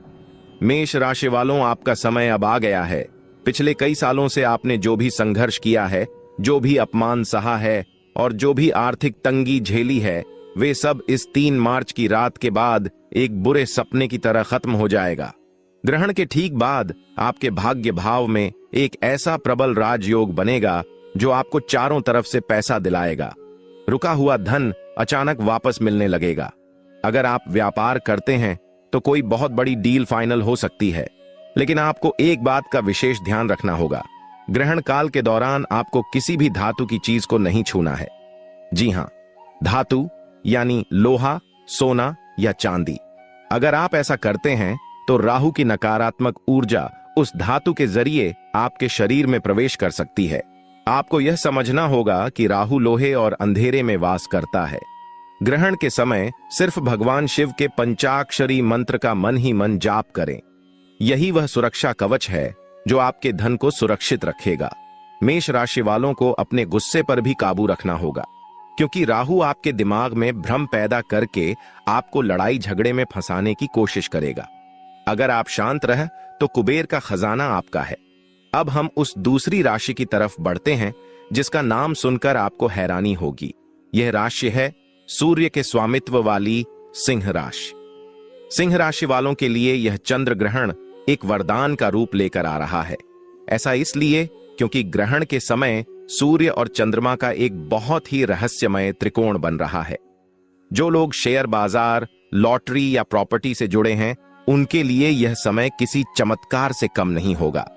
मेष राशि वालों, आपका समय अब आ गया है। पिछले कई सालों से आपने जो भी संघर्ष किया है, जो भी अपमान सहा है और जो भी आर्थिक तंगी झेली है, वे सब इस 3 मार्च की रात के बाद एक बुरे सपने की तरह खत्म हो जाएगा। ग्रहण के ठीक बाद आपके भाग्य भाव में एक ऐसा प्रबल राजयोग बनेगा जो आपको चारों तरफ से पैसा दिलाएगा। रुका हुआ धन अचानक वापस मिलने लगेगा। अगर आप व्यापार करते हैं तो कोई बहुत बड़ी डील फाइनल हो सकती है, लेकिन आपको एक बात का विशेष ध्यान रखना होगा। ग्रहण काल के दौरान आपको किसी भी धातु की चीज को नहीं छूना है। जी हां, धातु यानी लोहा, सोना या चांदी। अगर आप ऐसा करते हैं तो राहु की नकारात्मक ऊर्जा उस धातु के जरिए आपके शरीर में प्रवेश कर सकती है। आपको यह समझना होगा कि राहु लोहे और अंधेरे में वास करता है। ग्रहण के समय सिर्फ भगवान शिव के पंचाक्षरी मंत्र का मन ही मन जाप करें। यही वह सुरक्षा कवच है जो आपके धन को सुरक्षित रखेगा। मेष राशि वालों को अपने गुस्से पर भी काबू रखना होगा, क्योंकि राहु आपके दिमाग में भ्रम पैदा करके आपको लड़ाई झगड़े में फंसाने की कोशिश करेगा। अगर आप शांत रह तो कुबेर का खजाना आपका है। अब हम उस दूसरी राशि की तरफ बढ़ते हैं जिसका नाम सुनकर आपको हैरानी होगी। यह राशि है सूर्य के स्वामित्व वाली सिंह राशि। सिंह राशि वालों के लिए यह चंद्र ग्रहण एक वरदान का रूप लेकर आ रहा है। ऐसा इसलिए क्योंकि ग्रहण के समय सूर्य और चंद्रमा का एक बहुत ही रहस्यमय त्रिकोण बन रहा है। जो लोग शेयर बाजार, लॉटरी या प्रॉपर्टी से जुड़े हैं, उनके लिए यह समय किसी चमत्कार से कम नहीं होगा।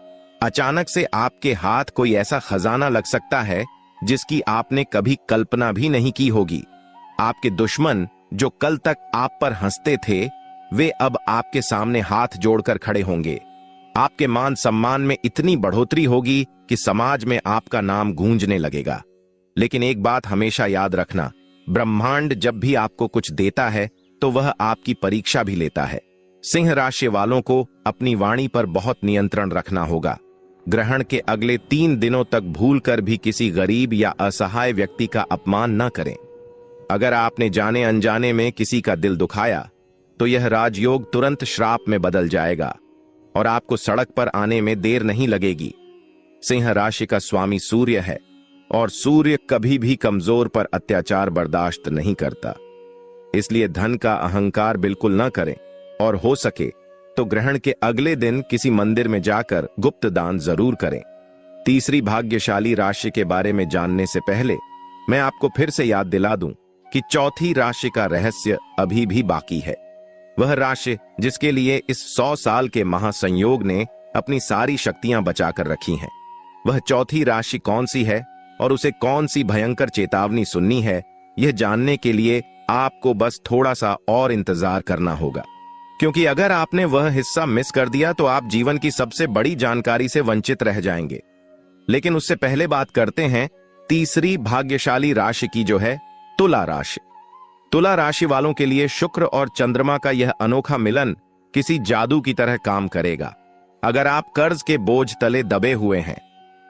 अचानक से आपके हाथ कोई ऐसा खजाना लग सकता है जिसकी आपने कभी कल्पना भी नहीं की होगी। आपके दुश्मन जो कल तक आप पर हंसते थे, वे अब आपके सामने हाथ जोड़कर खड़े होंगे। आपके मान सम्मान में इतनी बढ़ोतरी होगी कि समाज में आपका नाम गूंजने लगेगा। लेकिन एक बात हमेशा याद रखना, ब्रह्मांड जब भी आपको कुछ देता है तो वह आपकी परीक्षा भी लेता है। सिंह राशि वालों को अपनी वाणी पर बहुत नियंत्रण रखना होगा। ग्रहण के अगले 3 दिनों तक भूलकर भी किसी गरीब या असहाय व्यक्ति का अपमान न करें। अगर आपने जाने अनजाने में किसी का दिल दुखाया तो यह राजयोग तुरंत श्राप में बदल जाएगा और आपको सड़क पर आने में देर नहीं लगेगी। सिंह राशि का स्वामी सूर्य है और सूर्य कभी भी कमजोर पर अत्याचार बर्दाश्त नहीं करता। इसलिए धन का अहंकार बिल्कुल न करें और हो सके तो ग्रहण के अगले दिन किसी मंदिर में जाकर गुप्त दान जरूर करें। तीसरी भाग्यशाली राशि के बारे में जानने से पहले मैं आपको फिर से याद दिला दूं कि चौथी राशि का रहस्य अभी भी बाकी है। वह राशि जिसके लिए इस 100 साल के महासंयोग ने अपनी सारी शक्तियां बचाकर रखी हैं। वह चौथी राशि कौन सी है और उसे कौन सी भयंकर चेतावनी सुननी है, यह जानने के लिए आपको बस थोड़ा सा और इंतजार करना होगा। क्योंकि अगर आपने वह हिस्सा मिस कर दिया तो आप जीवन की सबसे बड़ी जानकारी से वंचित रह जाएंगे। लेकिन उससे पहले बात करते हैं तीसरी भाग्यशाली राशि की, जो है तुला राशि। तुला राशि वालों के लिए शुक्र और चंद्रमा का यह अनोखा मिलन किसी जादू की तरह काम करेगा। अगर आप कर्ज के बोझ तले दबे हुए हैं,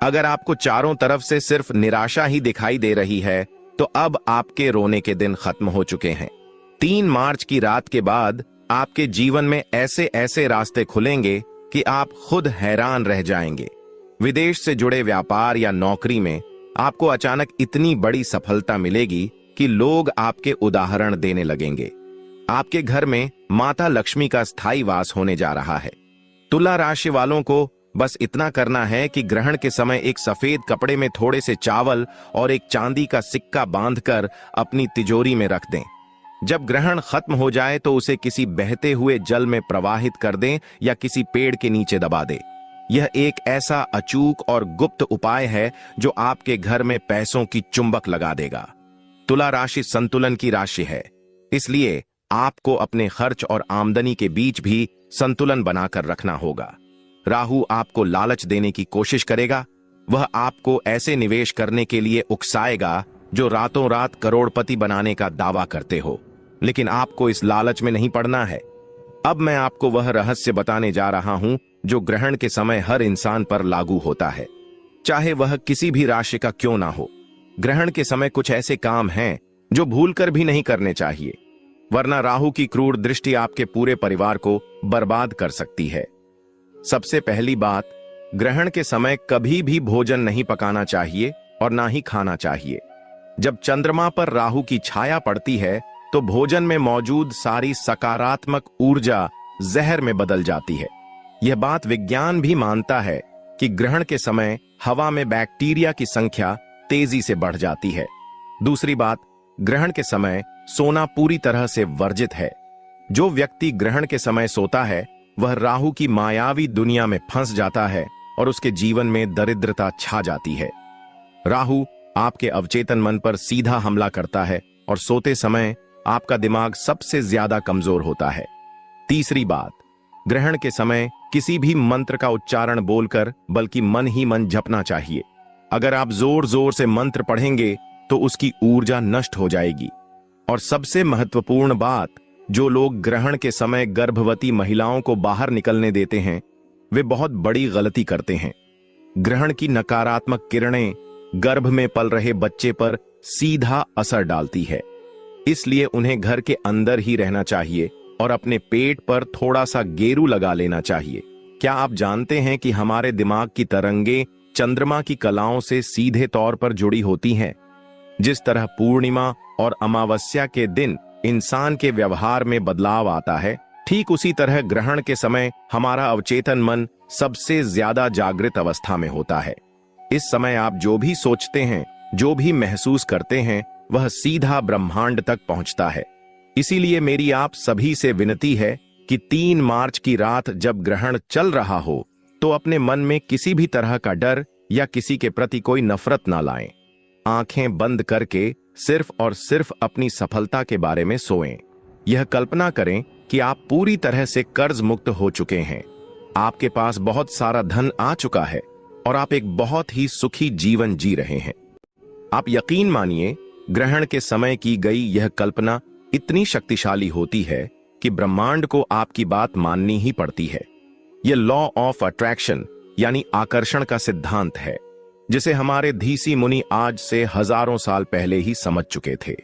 अगर आपको चारों तरफ से सिर्फ निराशा ही दिखाई दे रही है, तो अब आपके रोने के दिन खत्म हो चुके हैं। 3 मार्च की रात के बाद आपके जीवन में ऐसे ऐसे रास्ते खुलेंगे कि आप खुद हैरान रह जाएंगे। विदेश से जुड़े व्यापार या नौकरी में आपको अचानक इतनी बड़ी सफलता मिलेगी कि लोग आपके उदाहरण देने लगेंगे। आपके घर में माता लक्ष्मी का स्थायी वास होने जा रहा है। तुला राशि वालों को बस इतना करना है कि ग्रहण के समय एक सफेद कपड़े में थोड़े से चावल और एक चांदी का सिक्का बांधकर अपनी तिजोरी में रख दें। जब ग्रहण खत्म हो जाए तो उसे किसी बहते हुए जल में प्रवाहित कर दें या किसी पेड़ के नीचे दबा दें। यह एक ऐसा अचूक और गुप्त उपाय है जो आपके घर में पैसों की चुंबक लगा देगा। तुला राशि संतुलन की राशि है, इसलिए आपको अपने खर्च और आमदनी के बीच भी संतुलन बनाकर रखना होगा। राहु आपको लालच देने की कोशिश करेगा। वह आपको ऐसे निवेश करने के लिए उकसाएगा जो रातों रात करोड़पति बनाने का दावा करते हो, लेकिन आपको इस लालच में नहीं पड़ना है। अब मैं आपको वह रहस्य बताने जा रहा हूं जो ग्रहण के समय हर इंसान पर लागू होता है, चाहे वह किसी भी राशि का क्यों ना हो। ग्रहण के समय कुछ ऐसे काम हैं जो भूलकर भी नहीं करने चाहिए, वरना राहु की क्रूर दृष्टि आपके पूरे परिवार को बर्बाद कर सकती है। सबसे पहली बात, ग्रहण के समय कभी भी भोजन नहीं पकाना चाहिए और ना ही खाना चाहिए। जब चंद्रमा पर राहु की छाया पड़ती है तो भोजन में मौजूद सारी सकारात्मक ऊर्जा जहर में बदल जाती है। यह बात विज्ञान भी मानता है कि ग्रहण के समय हवा में बैक्टीरिया की संख्या तेजी से बढ़ जाती है। दूसरी बात, ग्रहण के समय सोना पूरी तरह से वर्जित है। जो व्यक्ति ग्रहण के समय सोता है वह राहु की मायावी दुनिया में फंस जाता है और उसके जीवन में दरिद्रता छा जाती है। राहु आपके अवचेतन मन पर सीधा हमला करता है और सोते समय आपका दिमाग सबसे ज्यादा कमजोर होता है। तीसरी बात, ग्रहण के समय किसी भी मंत्र का उच्चारण बोलकर बल्कि मन ही मन जपना चाहिए। अगर आप जोर जोर से मंत्र पढ़ेंगे तो उसकी ऊर्जा नष्ट हो जाएगी। और सबसे महत्वपूर्ण बात, जो लोग ग्रहण के समय गर्भवती महिलाओं को बाहर निकलने देते हैं वे बहुत बड़ी गलती करते हैं। ग्रहण की नकारात्मक किरणें गर्भ में पल रहे बच्चे पर सीधा असर डालती है, इसलिए उन्हें घर के अंदर ही रहना चाहिए और अपने पेट पर थोड़ा सा गेरू लगा लेना चाहिए, क्या आप जानते हैं कि हमारे दिमाग की तरंगे चंद्रमा की कलाओं से सीधे तौर पर जुड़ी होती हैं? जिस तरह पूर्णिमा और अमावस्या के दिन इंसान के व्यवहार में बदलाव आता है, ठीक उसी तरह ग्रहण के समय हमारा अवचेतन मन सबसे ज्यादा जागृत अवस्था में होता है। इस समय आप जो भी सोचते हैं, जो भी महसूस करते हैं, वह सीधा ब्रह्मांड तक पहुंचता है। इसीलिए मेरी आप सभी से विनती है कि 3 मार्च की रात जब ग्रहण चल रहा हो तो अपने मन में किसी भी तरह का डर या किसी के प्रति कोई नफरत ना लाएं। आंखें बंद करके सिर्फ और सिर्फ अपनी सफलता के बारे में सोएं। यह कल्पना करें कि आप पूरी तरह से कर्ज मुक्त हो चुके हैं, आपके पास बहुत सारा धन आ चुका है और आप एक बहुत ही सुखी जीवन जी रहे हैं। आप यकीन मानिए, ग्रहण के समय की गई यह कल्पना इतनी शक्तिशाली होती है कि ब्रह्मांड को आपकी बात माननी ही पड़ती है। यह लॉ ऑफ अट्रैक्शन यानी आकर्षण का सिद्धांत है, जिसे हमारे धीसी मुनि आज से हजारों साल पहले ही समझ चुके थे।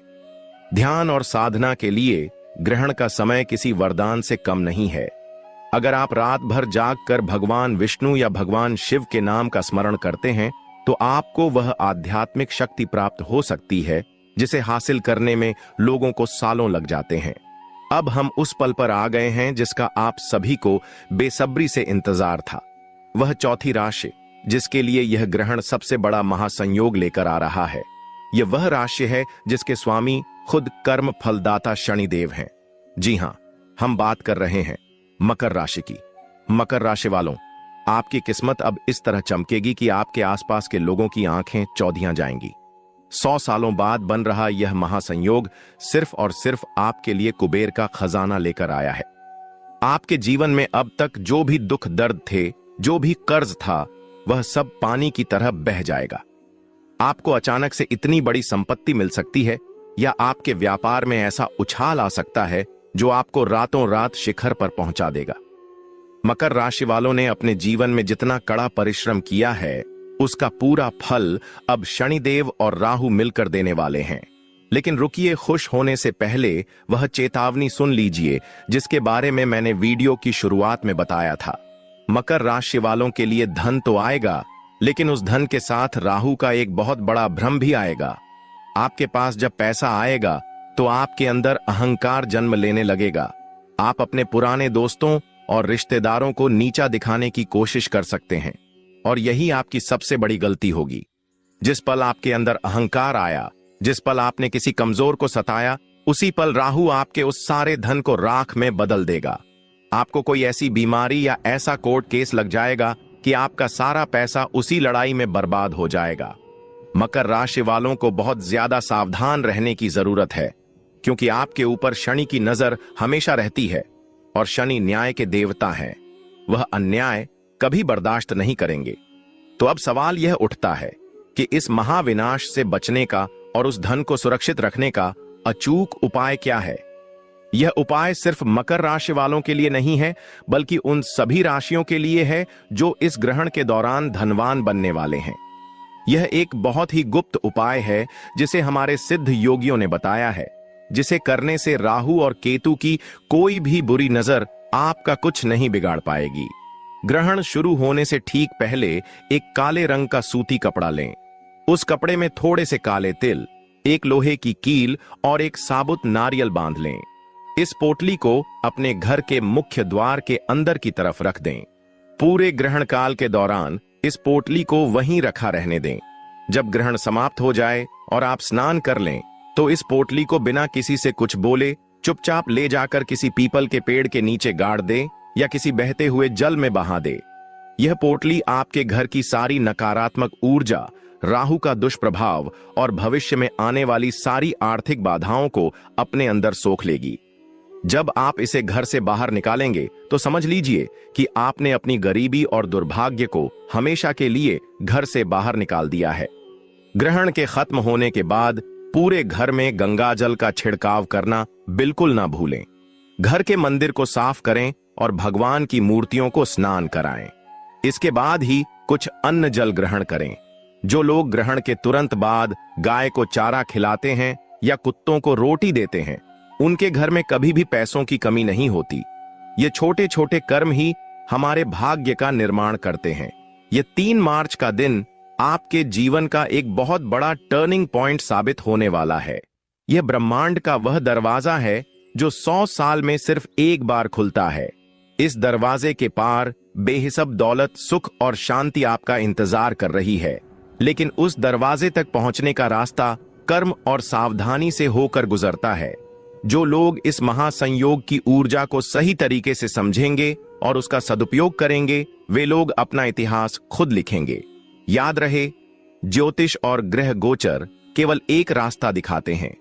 ध्यान और साधना के लिए ग्रहण का समय किसी वरदान से कम नहीं है। अगर आप रात भर जागकर भगवान विष्णु या भगवान शिव के नाम का स्मरण करते हैं तो आपको वह आध्यात्मिक शक्ति प्राप्त हो सकती है जिसे हासिल करने में लोगों को सालों लग जाते हैं। अब हम उस पल पर आ गए हैं जिसका आप सभी को बेसब्री से इंतजार था। वह चौथी राशि जिसके लिए यह ग्रहण सबसे बड़ा महासंयोग लेकर आ रहा है। यह वह राशि है जिसके स्वामी खुद कर्म फलदाता शनिदेव हैं। जी हां, हम बात कर रहे हैं मकर राशि की। मकर राशि वालों, आपकी किस्मत अब इस तरह चमकेगी कि आपके आसपास के लोगों की आंखें चौधियां जाएंगी। 100 सालों बाद बन रहा यह महासंयोग सिर्फ और सिर्फ आपके लिए कुबेर का खजाना लेकर आया है। आपके जीवन में अब तक जो भी दुख दर्द थे, जो भी कर्ज था, वह सब पानी की तरह बह जाएगा। आपको अचानक से इतनी बड़ी संपत्ति मिल सकती है या आपके व्यापार में ऐसा उछाल आ सकता है जो आपको रातों रात शिखर पर पहुंचा देगा। मकर राशि वालों ने अपने जीवन में जितना कड़ा परिश्रम किया है, उसका पूरा फल अब शनिदेव और राहु मिलकर देने वाले हैं। लेकिन रुकिए, खुश होने से पहले वह चेतावनी सुन लीजिए जिसके बारे में मैंने वीडियो की शुरुआत में बताया था। मकर राशि वालों के लिए धन तो आएगा, लेकिन उस धन के साथ राहु का एक बहुत बड़ा भ्रम भी आएगा। आपके पास जब पैसा आएगा तो आपके अंदर अहंकार जन्म लेने लगेगा। आप अपने पुराने दोस्तों और रिश्तेदारों को नीचा दिखाने की कोशिश कर सकते हैं और यही आपकी सबसे बड़ी गलती होगी। जिस पल आपके अंदर अहंकार आया, जिस पल आपने किसी कमजोर को सताया, उसी पल राहु आपके उस सारे धन को राख में बदल देगा। आपको कोई ऐसी बीमारी या ऐसा कोर्ट केस लग जाएगा कि आपका सारा पैसा उसी लड़ाई में बर्बाद हो जाएगा। मकर राशि वालों को बहुत ज्यादा सावधान रहने की जरूरत है, क्योंकि आपके ऊपर शनि की नजर हमेशा रहती है और शनि न्याय के देवता हैं। वह अन्याय कभी बर्दाश्त नहीं करेंगे। तो अब सवाल यह उठता है कि इस महाविनाश से बचने का और उस धन को सुरक्षित रखने का अचूक उपाय क्या है? यह उपाय सिर्फ मकर राशि वालों के लिए नहीं है, बल्कि उन सभी राशियों के लिए है जो इस ग्रहण के दौरान धनवान बनने वाले हैं। यह एक बहुत ही गुप्त उपाय है जिसे हमारे सिद्ध योगियों ने बताया है, जिसे करने से राहु और केतु की कोई भी बुरी नजर आपका कुछ नहीं बिगाड़ पाएगी। ग्रहण शुरू होने से ठीक पहले एक काले रंग का सूती कपड़ा लें। उस कपड़े में थोड़े से काले तिल, एक लोहे की कील और एक साबुत नारियल बांध लें। इस पोटली को अपने घर के मुख्य द्वार के अंदर की तरफ रख दें। पूरे ग्रहण काल के दौरान इस पोटली को वहीं रखा रहने दें। जब ग्रहण समाप्त हो जाए और आप स्नान कर लें तो इस पोटली को बिना किसी से कुछ बोले चुपचाप ले जाकर किसी पीपल के पेड़ के नीचे गाड़ दे या किसी बहते हुए जल में बहा दे। यह पोटली आपके घर की सारी नकारात्मक ऊर्जा, राहु का दुष्प्रभाव और भविष्य में आने वाली सारी आर्थिक बाधाओं को अपने अंदर सोख लेगी। जब आप इसे घर से बाहर निकालेंगे तो समझ लीजिए कि आपने अपनी गरीबी और दुर्भाग्य को हमेशा के लिए घर से बाहर निकाल दिया है। ग्रहण के खत्म होने के बाद पूरे घर में गंगा जल का छिड़काव करना बिल्कुल ना भूलें। घर के मंदिर को साफ करें और भगवान की मूर्तियों को स्नान कराएं। इसके बाद ही कुछ अन्न जल ग्रहण करें। जो लोग ग्रहण के तुरंत बाद गाय को चारा खिलाते हैं या कुत्तों को रोटी देते हैं, उनके घर में कभी भी पैसों की कमी नहीं होती। ये छोटे छोटे कर्म ही हमारे भाग्य का निर्माण करते हैं। ये 3 मार्च का दिन आपके जीवन का एक बहुत बड़ा टर्निंग पॉइंट साबित होने वाला है। यह ब्रह्मांड का वह दरवाजा है जो 100 साल में सिर्फ एक बार खुलता है। इस दरवाजे के पार बेहिसाब दौलत, सुख और शांति आपका इंतजार कर रही है, लेकिन उस दरवाजे तक पहुंचने का रास्ता कर्म और सावधानी से होकर गुजरता है। जो लोग इस महासंयोग की ऊर्जा को सही तरीके से समझेंगे और उसका सदुपयोग करेंगे, वे लोग अपना इतिहास खुद लिखेंगे। याद रहे, ज्योतिष और ग्रह गोचर केवल एक रास्ता दिखाते हैं।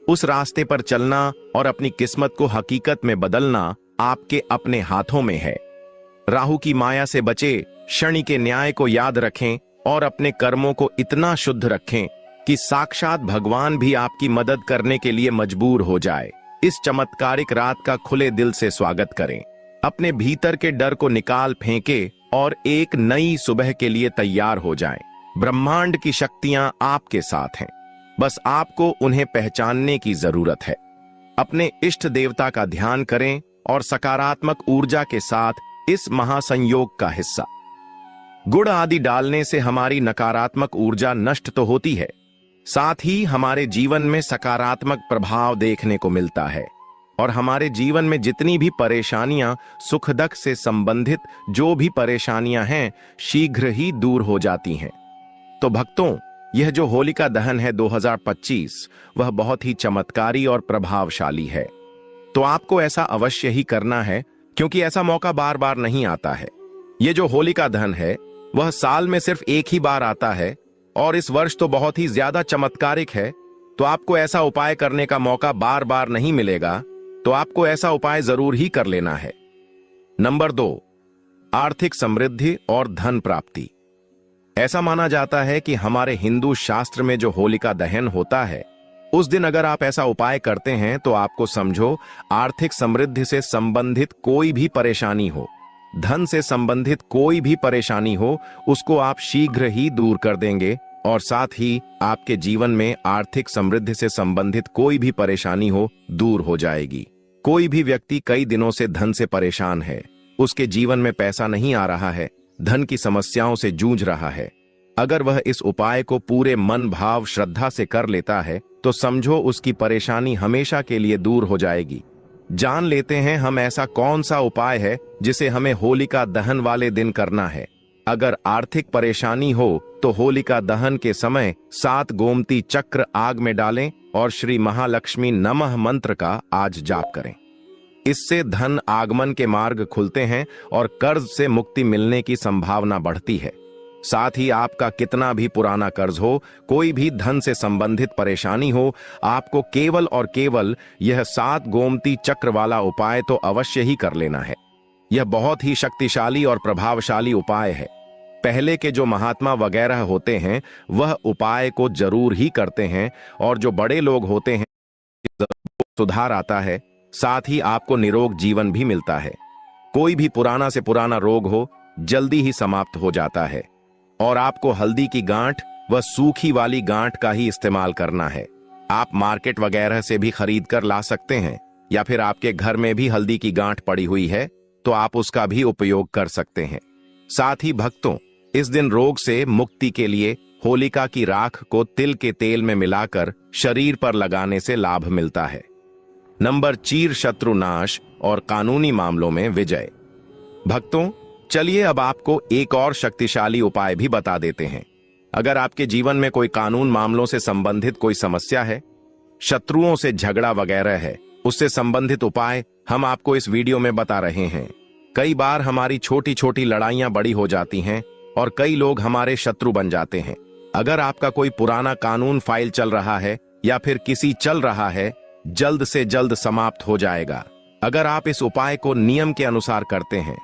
उस रास्ते पर चलना और अपनी किस्मत को हकीकत में बदलना आपके अपने हाथों में है। राहु की माया से बचे, शनि के न्याय को याद रखें और अपने कर्मों को इतना शुद्ध रखें कि साक्षात भगवान भी आपकी मदद करने के लिए मजबूर हो जाए। इस चमत्कारिक रात का खुले दिल से स्वागत करें। अपने भीतर के डर को निकाल फेंके और एक नई सुबह के लिए तैयार हो जाएं। ब्रह्मांड की शक्तियां आपके साथ हैं, बस आपको उन्हें पहचानने की जरूरत है। अपने इष्ट देवता का ध्यान करें और सकारात्मक ऊर्जा के साथ इस महासंयोग का हिस्सा। गुड़ आदि डालने से हमारी नकारात्मक ऊर्जा नष्ट तो होती है, साथ ही हमारे जीवन में सकारात्मक प्रभाव देखने को मिलता है और हमारे जीवन में जितनी भी परेशानियां, सुख दुख से संबंधित जो भी परेशानियां हैं, शीघ्र ही दूर हो जाती हैं। तो भक्तों, यह जो होलिका दहन है 2025, वह बहुत ही चमत्कारी और प्रभावशाली है। तो आपको ऐसा अवश्य ही करना है, क्योंकि ऐसा मौका बार बार नहीं आता है। ये जो होलिका दहन है वह साल में सिर्फ एक ही बार आता है और इस वर्ष तो बहुत ही ज्यादा चमत्कारिक है। तो आपको ऐसा उपाय करने का मौका बार बार नहीं मिलेगा, तो आपको ऐसा उपाय जरूर ही कर लेना है। नंबर 2, आर्थिक समृद्धि और धन प्राप्ति। ऐसा माना जाता है कि हमारे हिंदू शास्त्र में जो होलिका दहन होता है, उस दिन अगर आप ऐसा उपाय करते हैं तो आपको समझो आर्थिक समृद्धि से संबंधित कोई भी परेशानी हो, धन से संबंधित कोई भी परेशानी हो, उसको आप शीघ्र ही दूर कर देंगे और साथ ही आपके जीवन में आर्थिक समृद्धि से संबंधित कोई भी परेशानी हो, दूर हो जाएगी। कोई भी व्यक्ति कई दिनों से धन से परेशान है, उसके जीवन में पैसा नहीं आ रहा है, धन की समस्याओं से जूझ रहा है, अगर वह इस उपाय को पूरे मन, भाव, श्रद्धा से कर लेता है तो समझो उसकी परेशानी हमेशा के लिए दूर हो जाएगी। जान लेते हैं हम ऐसा कौन सा उपाय है जिसे हमें होलिका दहन वाले दिन करना है। अगर आर्थिक परेशानी हो तो होलिका दहन के समय 7 गोमती चक्र आग में डालें और श्री महालक्ष्मी नमः मंत्र का आज जाप करें। इससे धन आगमन के मार्ग खुलते हैं और कर्ज से मुक्ति मिलने की संभावना बढ़ती है। साथ ही आपका कितना भी पुराना कर्ज हो, कोई भी धन से संबंधित परेशानी हो, आपको केवल और केवल यह 7 गोमती चक्र वाला उपाय तो अवश्य ही कर लेना है। यह बहुत ही शक्तिशाली और प्रभावशाली उपाय है। पहले के जो महात्मा वगैरह होते हैं वह उपाय को जरूर ही करते हैं और जो बड़े लोग होते हैं सुधार आता है, साथ ही आपको निरोग जीवन भी मिलता है। कोई भी पुराना से पुराना रोग हो जल्दी ही समाप्त हो जाता है और आपको हल्दी की गांठ व सूखी वाली गांठ का ही इस्तेमाल करना है। आप मार्केट वगैरह से भी खरीद कर ला सकते हैं या फिर आपके घर में भी हल्दी की गांठ पड़ी हुई है तो आप उसका भी उपयोग कर सकते हैं। साथ ही भक्तों, इस दिन रोग से मुक्ति के लिए होलिका की राख को तिल के तेल में मिलाकर शरीर पर लगाने से लाभ मिलता है। नंबर 4, शत्रुनाश और कानूनी मामलों में विजय। भक्तों, चलिए अब आपको एक और शक्तिशाली उपाय भी बता देते हैं। अगर आपके जीवन में कोई कानून मामलों से संबंधित कोई समस्या है, शत्रुओं से झगड़ा वगैरह है, उससे संबंधित उपाय हम आपको इस वीडियो में बता रहे हैं। कई बार हमारी छोटी छोटी लड़ाइयां बड़ी हो जाती हैं और कई लोग हमारे शत्रु बन जाते हैं। अगर आपका कोई पुराना कानून फाइल चल रहा है या फिर किसी चल रहा है, जल्द से जल्द समाप्त हो जाएगा अगर आप इस उपाय को नियम के अनुसार करते हैं।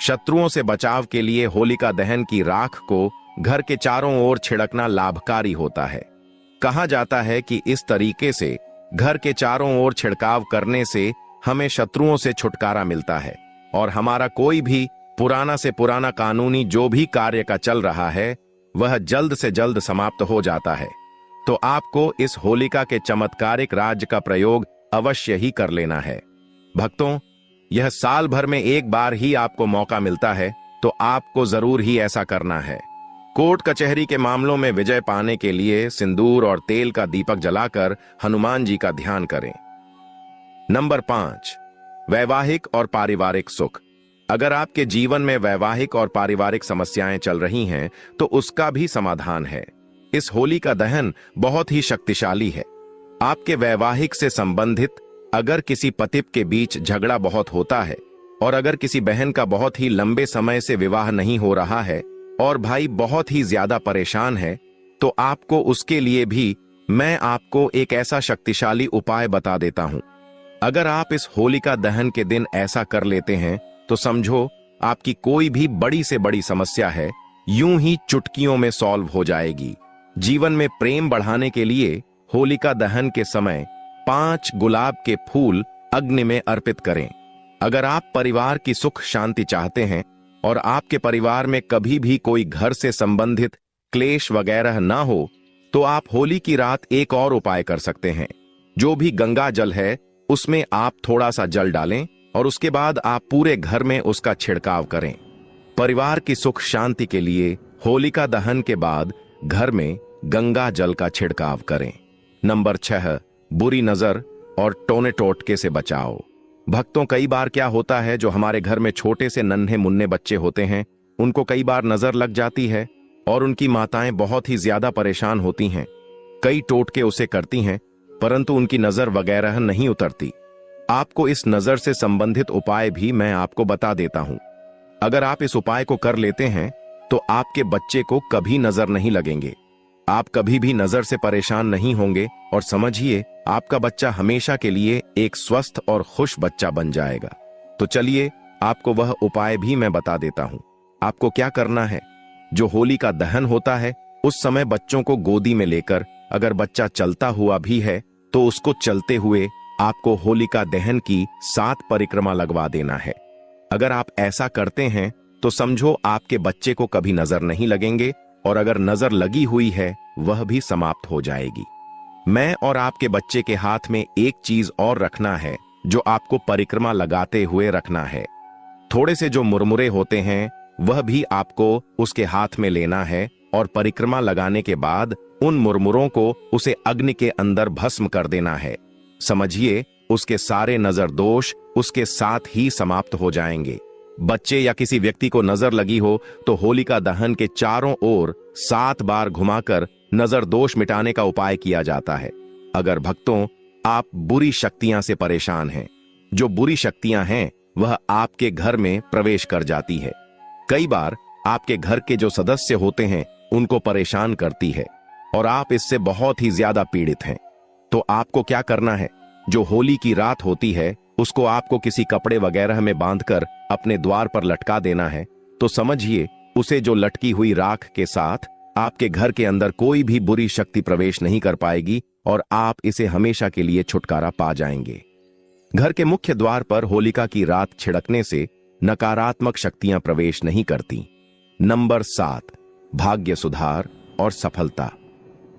शत्रुओं से बचाव के लिए होलिका दहन की राख को घर के चारों ओर छिड़कना लाभकारी होता है। कहा जाता है कि इस तरीके से घर के चारों ओर छिड़काव करने से हमें शत्रुओं से छुटकारा मिलता है और हमारा कोई भी पुराना से पुराना कानूनी जो भी कार्य का चल रहा है वह जल्द से जल्द समाप्त हो जाता है। तो आपको इस होलिका के चमत्कारिक राज्य का प्रयोग अवश्य ही कर लेना है। भक्तों, यह साल भर में एक बार ही आपको मौका मिलता है, तो आपको जरूर ही ऐसा करना है। कोर्ट कचहरी के मामलों में विजय पाने के लिए सिंदूर और तेल का दीपक जलाकर हनुमान जी का ध्यान करें। नंबर 5, वैवाहिक और पारिवारिक सुख। अगर आपके जीवन में वैवाहिक और पारिवारिक समस्याएं चल रही हैं, तो उसका भी समाधान है। इस होली का दहन बहुत ही शक्तिशाली है। आपके वैवाहिक से संबंधित अगर किसी पति के बीच झगड़ा बहुत होता है, और अगर किसी बहन का बहुत ही लंबे समय से विवाह नहीं हो रहा है और भाई बहुत ही ज्यादा परेशान है, तो आपको उसके लिए भी मैं आपको एक ऐसा शक्तिशाली उपाय बता देता हूं। अगर आप इस होलिका दहन के दिन ऐसा कर लेते हैं, तो समझो आपकी कोई भी बड़ी से बड़ी समस्या है यूं ही चुटकियों में सॉल्व हो जाएगी। जीवन में प्रेम बढ़ाने के लिए होलिका दहन के समय 5 गुलाब के फूल अग्नि में अर्पित करें। अगर आप परिवार की सुख शांति चाहते हैं और आपके परिवार में कभी भी कोई घर से संबंधित क्लेश वगैरह ना हो, तो आप होली की रात एक और उपाय कर सकते हैं। जो भी गंगा जल है उसमें आप थोड़ा सा जल डालें और उसके बाद आप पूरे घर में उसका छिड़काव करें। परिवार की सुख शांति के लिए होलिका दहन के बाद घर में गंगा जल का छिड़काव करें। नंबर 6, बुरी नजर और टोने टोटके से बचाओ। भक्तों, कई बार क्या होता है, जो हमारे घर में छोटे से नन्हे मुन्ने बच्चे होते हैं, उनको कई बार नजर लग जाती है और उनकी माताएं बहुत ही ज्यादा परेशान होती हैं। कई टोटके उसे करती हैं, परंतु उनकी नजर वगैरह नहीं उतरती। आपको इस नजर से संबंधित उपाय भी मैं आपको बता देता हूं। अगर आप इस उपाय को कर लेते हैं, तो आपके बच्चे को कभी नजर नहीं लगेंगे, आप कभी भी नजर से परेशान नहीं होंगे और समझिए आपका बच्चा हमेशा के लिए एक स्वस्थ और खुश बच्चा बन जाएगा। तो चलिए आपको वह उपाय भी मैं बता देता हूं। आपको क्या करना है, जो होली का दहन होता है उस समय बच्चों को गोदी में लेकर, अगर बच्चा चलता हुआ भी है तो उसको चलते हुए आपको होलिका दहन की 7 परिक्रमा लगवा देना है। अगर आप ऐसा करते हैं तो समझो आपके बच्चे को कभी नजर नहीं लगेंगे, और अगर नजर लगी हुई है वह भी समाप्त हो जाएगी। मैं और आपके बच्चे के हाथ में एक चीज और रखना है, जो आपको परिक्रमा लगाते हुए रखना है। थोड़े से जो मुरमुरे होते हैं वह भी आपको उसके हाथ में लेना है, और परिक्रमा लगाने के बाद उन मुरमुरों को उसे अग्नि के अंदर भस्म कर देना है। समझिए उसके सारे नजर दोष उसके साथ ही समाप्त हो जाएंगे। बच्चे या किसी व्यक्ति को नजर लगी हो तो होलिका दहन के चारों ओर 7 बार घुमाकर नजर दोष मिटाने का उपाय किया जाता है। अगर भक्तों आप बुरी शक्तियां से परेशान हैं, जो बुरी शक्तियां हैं वह आपके घर में प्रवेश कर जाती है। कई बार आपके घर के जो सदस्य होते हैं उनको परेशान करती है और आप इससे बहुत ही ज्यादा पीड़ित हैं। तो आपको क्या करना है, जो होली की रात होती है उसको आपको किसी कपड़े वगैरह में बांधकर अपने द्वार पर लटका देना है। तो समझिए उसे जो लटकी हुई राख के साथ आपके घर के अंदर कोई भी बुरी शक्ति प्रवेश नहीं कर पाएगी और आप इसे हमेशा के लिए छुटकारा पा जाएंगे। घर के मुख्य द्वार पर होलिका की रात छिड़कने से नकारात्मक शक्तियां प्रवेश नहीं करती। नंबर 7, भाग्य सुधार और सफलता।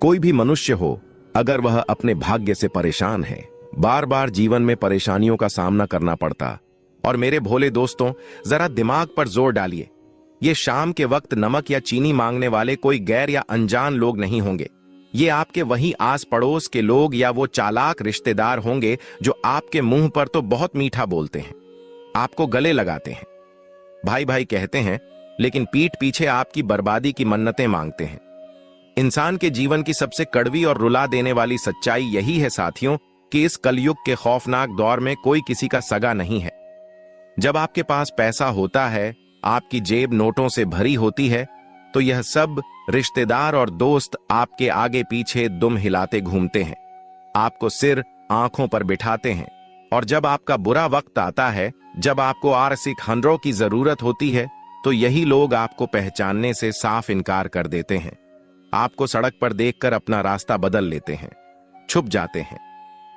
कोई भी मनुष्य हो, अगर वह अपने भाग्य से परेशान है, बार बार जीवन में परेशानियों का सामना करना पड़ता, और मेरे भोले दोस्तों जरा दिमाग पर जोर डालिए, ये शाम के वक्त नमक या चीनी मांगने वाले कोई गैर या अनजान लोग नहीं होंगे। ये आपके वही आस पड़ोस के लोग या वो चालाक रिश्तेदार होंगे जो आपके मुंह पर तो बहुत मीठा बोलते हैं, आपको गले लगाते हैं, भाई भाई कहते हैं, लेकिन पीठ पीछे आपकी बर्बादी की मन्नतें मांगते हैं। इंसान के जीवन की सबसे कड़वी और रुला देने वाली सच्चाई यही है साथियों, कि इस कलयुग के खौफनाक दौर में कोई किसी का सगा नहीं है। जब आपके पास पैसा होता है, आपकी जेब नोटों से भरी होती है, तो यह सब रिश्तेदार और दोस्त आपके आगे पीछे दुम हिलाते घूमते हैं, आपको सिर आंखों पर बिठाते हैं, और जब आपका बुरा वक्त आता है, जब आपको आर्थिक हनरों की जरूरत होती है, तो यही लोग आपको पहचानने से साफ इनकार कर देते हैं। आपको सड़क पर देखकर अपना रास्ता बदल लेते हैं, छुप जाते हैं।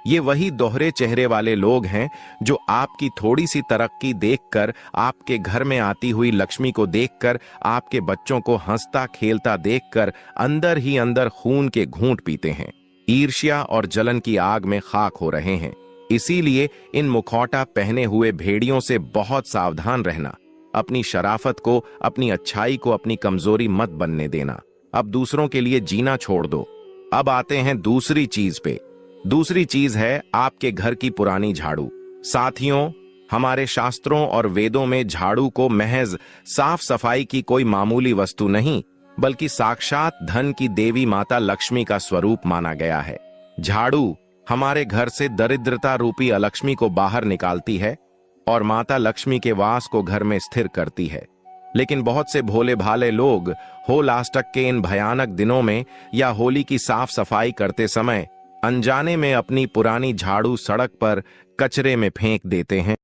ये वही दोहरे चेहरे वाले लोग हैं जो आपकी थोड़ी सी तरक्की देखकर, आपके घर में आती हुई लक्ष्मी को देखकर, आपके बच्चों को हंसता खेलता देखकर अंदर ही अंदर खून के घूंट पीते हैं, ईर्ष्या और जलन की आग में खाक हो रहे हैं। इसीलिए इन मुखौटा पहने हुए भेड़ियों से बहुत सावधान रहना। अपनी शराफत को, अपनी अच्छाई को अपनी कमजोरी मत बनने देना। अब दूसरों के लिए जीना छोड़ दो। अब आते हैं दूसरी चीज पे। दूसरी चीज है आपके घर की पुरानी झाड़ू। साथियों, हमारे शास्त्रों और वेदों में झाड़ू को महज साफ सफाई की कोई मामूली वस्तु नहीं, बल्कि साक्षात धन की देवी माता लक्ष्मी का स्वरूप माना गया है। झाड़ू हमारे घर से दरिद्रता रूपी अलक्ष्मी को बाहर निकालती है और माता लक्ष्मी के वास को घर में स्थिर करती है। लेकिन बहुत से भोले भाले लोग होलाष्टक के इन भयानक दिनों में या होली की साफ सफाई करते समय अनजाने में अपनी पुरानी झाड़ू सड़क पर कचरे में फेंक देते हैं।